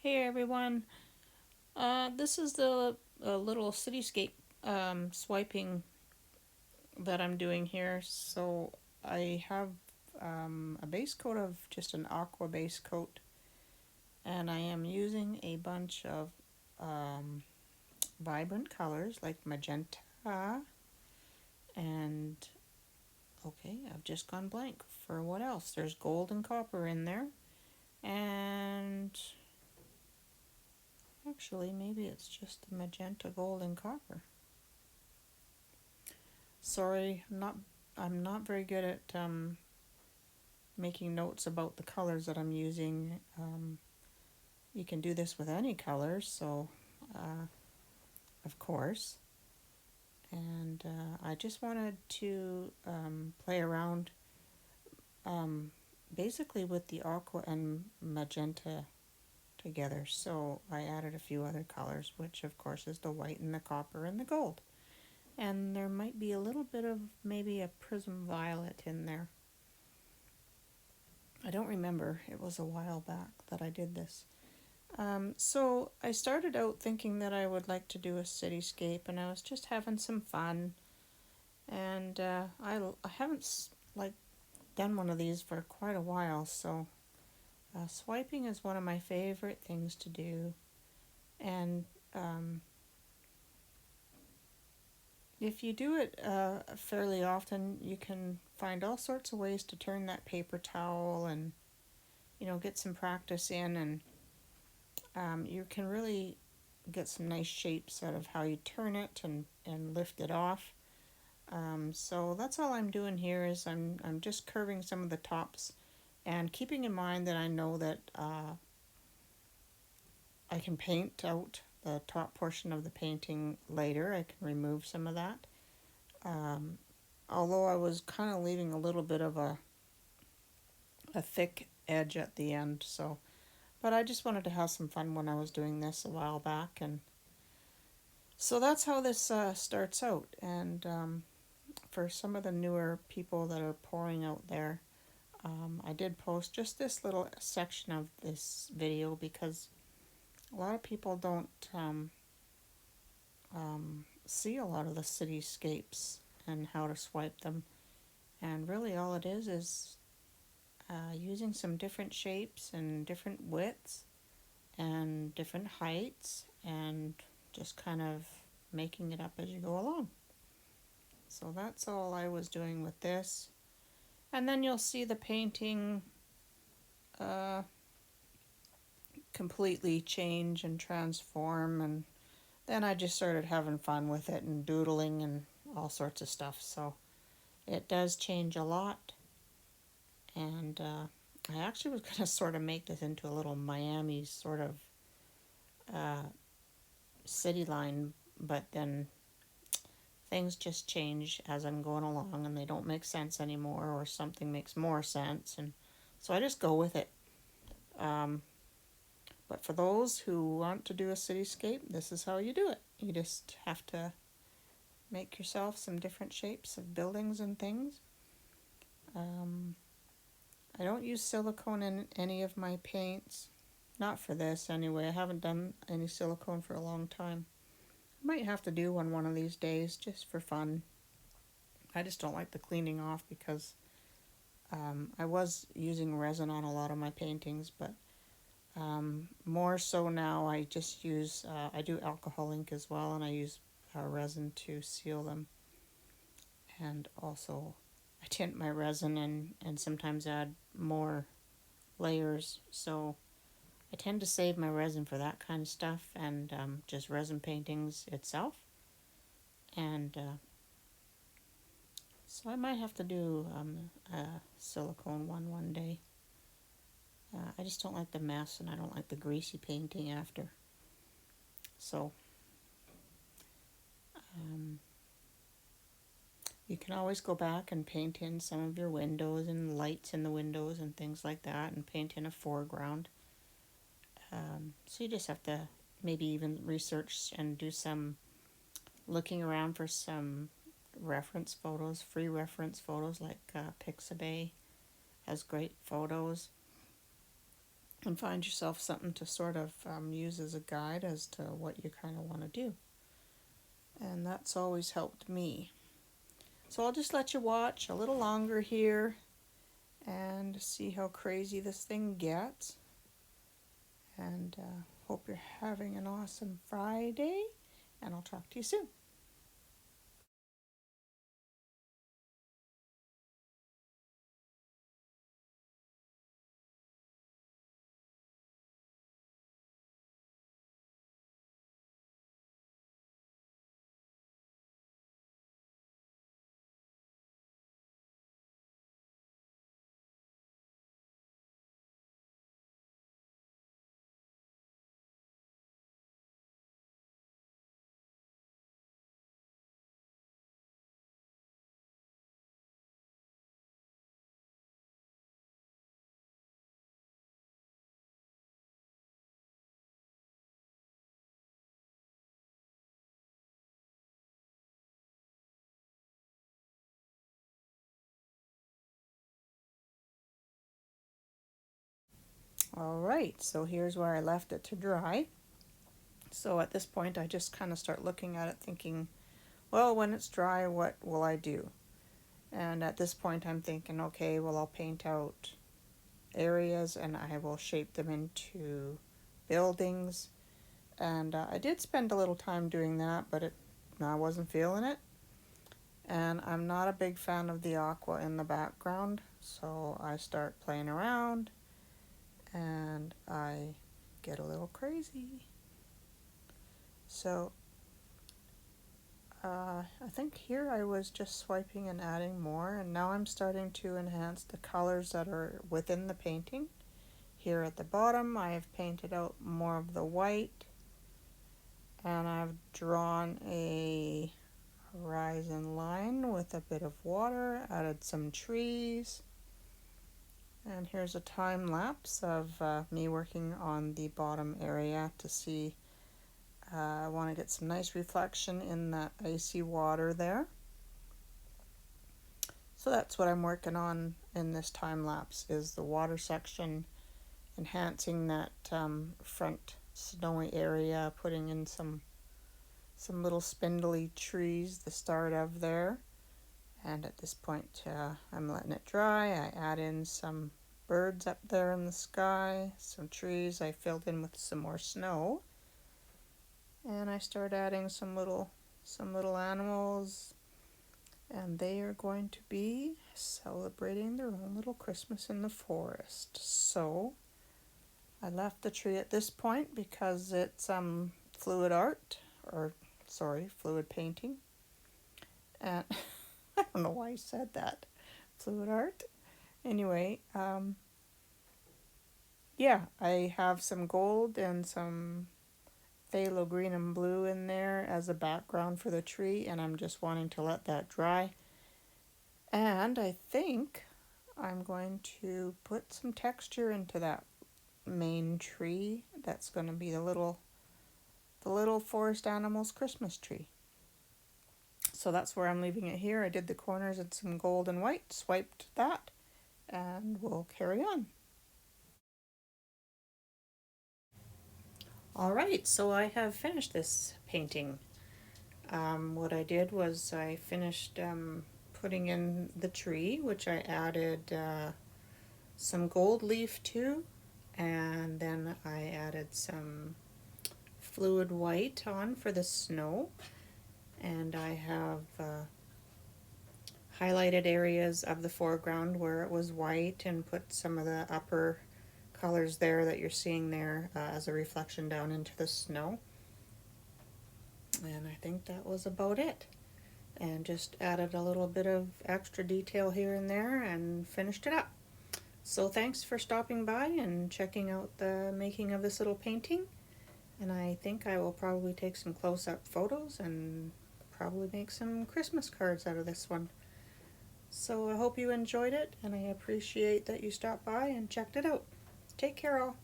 Hey everyone, this is the little cityscape swiping that I'm doing here. So I have a base coat of just an aqua base coat, and I am using a bunch of um, vibrant colors like magenta and okay, I've just gone blank for what else. There's gold and copper in there, and actually maybe it's just the magenta, gold, and copper. Sorry, I'm not very good at making notes about the colors that I'm using. You can do this with any colors, so of course. And I just wanted to play around um, basically with the aqua and magenta together. So I added a few other colors, which of course is the white and the copper and the gold. And there might be a little bit of maybe a prism violet in there. I don't remember. It was a while back that I did this. So I started out thinking that I would like to do a cityscape, and I was just having some fun. And I haven't like done one of these for quite a while, so swiping is one of my favorite things to do. And if you do it fairly often, you can find all sorts of ways to turn that paper towel and get some practice in, and you can really get some nice shapes out of how you turn it and lift it off. So that's all I'm doing here is I'm just curving some of the tops and keeping in mind that I know that I can paint out the top portion of the painting later. I can remove some of that. Um, Although I was kind of leaving a little bit of a thick edge at the end, so but I just wanted to have some fun when I was doing this a while back, and so that's how this starts out. And for some of the newer people that are pouring out there, I did post just this little section of this video because a lot of people don't see a lot of the cityscapes and how to swipe them. And really, all it is using some different shapes and different widths and different heights and just kind of making it up as you go along. So that's all I was doing with this. And then you'll see the painting uh, completely change and transform. And then I just started having fun with it and doodling and all sorts of stuff. So it does change a lot. And I actually was going to sort of make this into a little Miami sort of uh, city line, but then things just change as I'm going along and they don't make sense anymore, or something makes more sense. And so I just go with it. Um, but for those who want to do a cityscape, this is how you do it. You just have to make yourself some different shapes of buildings and things. Um, I don't use silicone in any of my paints. Not for this anyway. I haven't done any silicone for a long time. I might have to do one of these days just for fun. I just don't like the cleaning off because I was using resin on a lot of my paintings, but more so now I just use, I do alcohol ink as well, and I use resin to seal them. And also I tint my resin and sometimes add more layers. So I tend to save my resin for that kind of stuff and just resin paintings itself. And so I might have to do a silicone one day. I just don't like the mess and I don't like the greasy painting after. So um, you can always go back and paint in some of your windows and lights in the windows and things like that and paint in a foreground. So you just have to maybe even research and do some looking around for some reference photos, free reference photos like Pixabay has great photos. and find yourself something to sort of use as a guide as to what you kind of want to do. And that's always helped me. So I'll just let you watch a little longer here and see how crazy this thing gets. And hope you're having an awesome Friday, and I'll talk to you soon. All right, so here's where I left it to dry. So at this point, I just kind of start looking at it thinking, well, when it's dry, what will I do? And at this point, I'm thinking, okay, well, I'll paint out areas and I will shape them into buildings. And I did spend a little time doing that, but I wasn't feeling it. And I'm not a big fan of the aqua in the background, so I start playing around and I get a little crazy. So I think here I was just swiping and adding more, and now I'm starting to enhance the colors that are within the painting. Here at the bottom I have painted out more of the white, and I've drawn a horizon line with a bit of water, added some trees, and here's a time lapse of me working on the bottom area to see. I want to get some nice reflection in that icy water there. So that's what I'm working on in this time lapse, is the water section, enhancing that front snowy area, putting in some little spindly trees, the start of there. And at this point I'm letting it dry. I add in some birds up there in the sky, some trees I filled in with some more snow. And I start adding some little animals, and they are going to be celebrating their own little Christmas in the forest. So I left the tree at this point because it's fluid art, or sorry, fluid painting. And I don't know why I said that. Fluid art. Anyway, yeah, I have some gold and some phthalo green and blue in there as a background for the tree, and I'm just wanting to let that dry. And I think I'm going to put some texture into that main tree. That's going to be the little forest animals Christmas tree. So that's where I'm leaving it here. I did the corners in some gold and white, swiped that, and we'll carry on. All right, so I have finished this painting. What I did was I finished putting in the tree, which I added some gold leaf to, and then I added some fluid white on for the snow, and I have highlighted areas of the foreground where it was white and put some of the upper colors there that you're seeing there as a reflection down into the snow. And I think that was about it. And just added a little bit of extra detail here and there and finished it up. So thanks for stopping by and checking out the making of this little painting. And I think I will probably take some close-up photos and probably make some Christmas cards out of this one. So I hope you enjoyed it, and I appreciate that you stopped by and checked it out. Take care all.